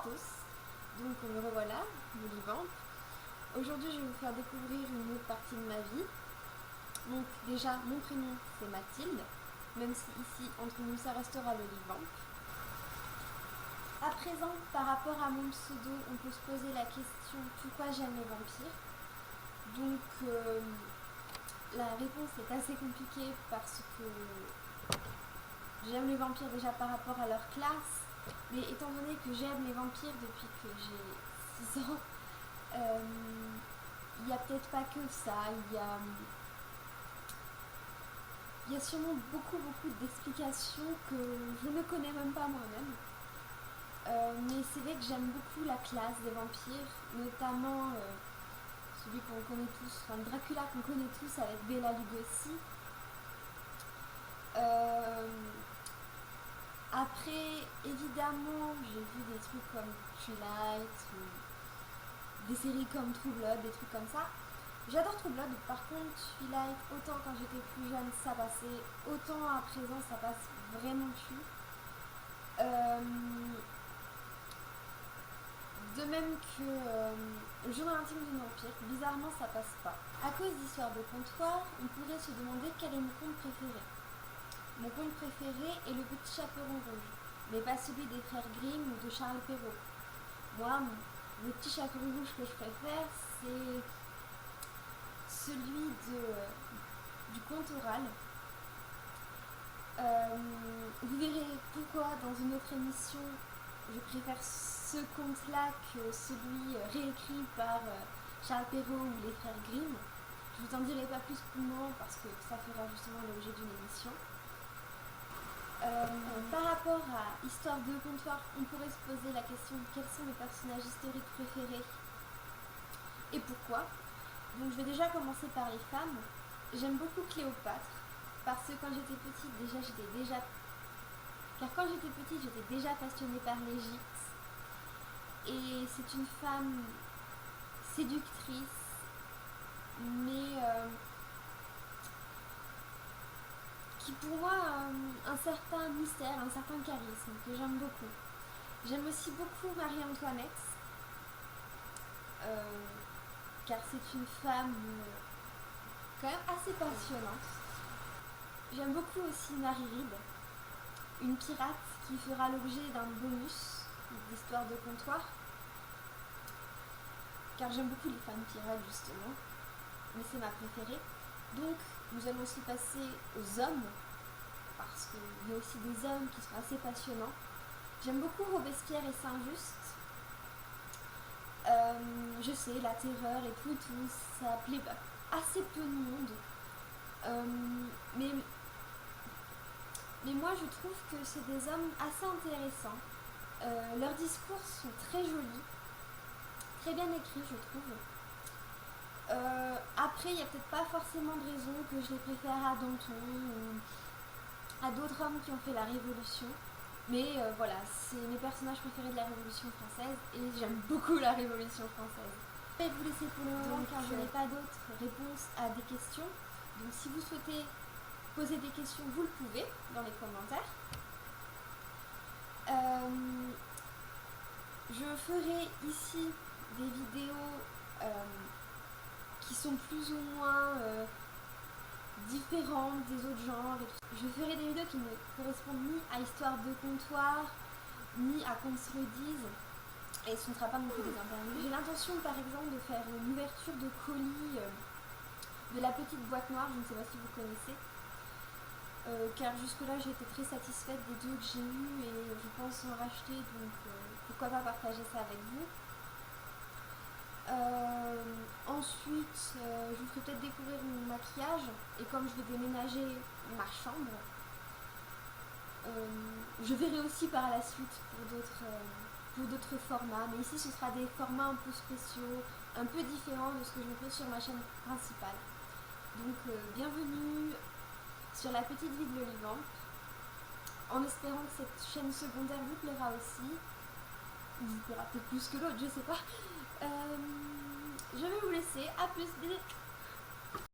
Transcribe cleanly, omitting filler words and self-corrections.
tous, donc me revoilà, Molivamp. Aujourd'hui je vais vous faire découvrir une autre partie de ma vie. Donc déjà mon prénom c'est Mathilde, même si ici entre nous ça restera Molivamp. À présent, par rapport à mon pseudo, on peut se poser la question pourquoi j'aime les vampires. Donc la réponse est assez compliquée parce que j'aime les vampires déjà par rapport à leur classe, mais étant donné que j'aime les vampires depuis que j'ai 6 ans, il n'y a peut-être pas que ça, il y a sûrement beaucoup d'explications que je ne connais même pas moi-même. Mais c'est vrai que j'aime beaucoup la classe des vampires, notamment celui qu'on connaît tous, enfin le Dracula qu'on connaît tous avec Bela Lugosi. Après, évidemment, j'ai vu des trucs comme Twilight, ou des séries comme True Blood, des trucs comme ça. J'adore True Blood, par contre Twilight, autant quand j'étais plus jeune ça passait, autant à présent ça passe vraiment plus. De même que le journal intime d'une vampire, bizarrement ça passe pas. À cause d'histoires de comptoir, on pourrait se demander quel est mon conte préféré. Mon conte préféré est Le Petit Chaperon Rouge, mais pas celui des frères Grimm ou de Charles Perrault. Moi, le Petit Chaperon Rouge que je préfère, c'est celui du conte oral. Vous verrez pourquoi dans une autre émission je préfère ce conte-là que celui réécrit par Charles Perrault ou les frères Grimm. Je vous en dirai pas plus pour le moment parce que ça fera justement l'objet d'une émission. Par rapport à Histoire de comptoir, on pourrait se poser la question de quels sont mes personnages historiques préférés et pourquoi. Donc je vais déjà commencer par les femmes. J'aime beaucoup Cléopâtre parce que quand j'étais petite, quand j'étais petite, j'étais déjà passionnée par l'Égypte. Et c'est une femme séductrice, mais qui pour moi a un certain mystère, un certain charisme que j'aime beaucoup. J'aime aussi beaucoup Marie-Antoinette, car c'est une femme quand même assez passionnante. J'aime beaucoup aussi Mary Read, une pirate qui fera l'objet d'un bonus d'histoire de comptoir, car j'aime beaucoup les femmes pirates justement, mais c'est ma préférée. Donc nous allons aussi passer aux hommes, parce qu'il y a aussi des hommes qui sont assez passionnants. J'aime beaucoup Robespierre et Saint-Just. Je sais, la terreur et tout, ça plaît assez peu de monde. Mais moi je trouve que c'est des hommes assez intéressants. Leurs discours sont très jolis, très bien écrits je trouve. Après il n'y a peut-être pas forcément de raison que je les préfère à Danton ou à d'autres hommes qui ont fait la Révolution. Mais voilà, c'est mes personnages préférés de la Révolution française et j'aime beaucoup la Révolution française. Je vais vous laisser pour le moment car je n'ai pas d'autres réponses à des questions. Donc si vous souhaitez poser des questions, vous le pouvez dans les commentaires. Je ferai ici des vidéos qui sont plus ou moins différentes des autres genres. Je ferai des vidéos qui ne correspondent ni à Histoire de comptoir, ni à Qu'on se le dise, et ce ne sera pas non plus des interviews. J'ai l'intention par exemple de faire une ouverture de colis de La Petite Boîte Noire, je ne sais pas si vous connaissez. Car jusque là j'ai été très satisfaite des 2 que j'ai eus et je pense en racheter, donc pourquoi pas partager ça avec vous. Ensuite je vous ferai peut-être découvrir mon maquillage, et comme je vais déménager ma chambre, je verrai aussi par la suite pour d'autres formats, mais ici ce sera des formats un peu spéciaux, un peu différents de ce que je fais sur ma chaîne principale. Donc bienvenue sur la petite vie de Molivamp, en espérant que cette chaîne secondaire vous plaira aussi, ou vous plaira peut-être plus que l'autre, je sais pas. Je vais vous laisser, à plus, bisous.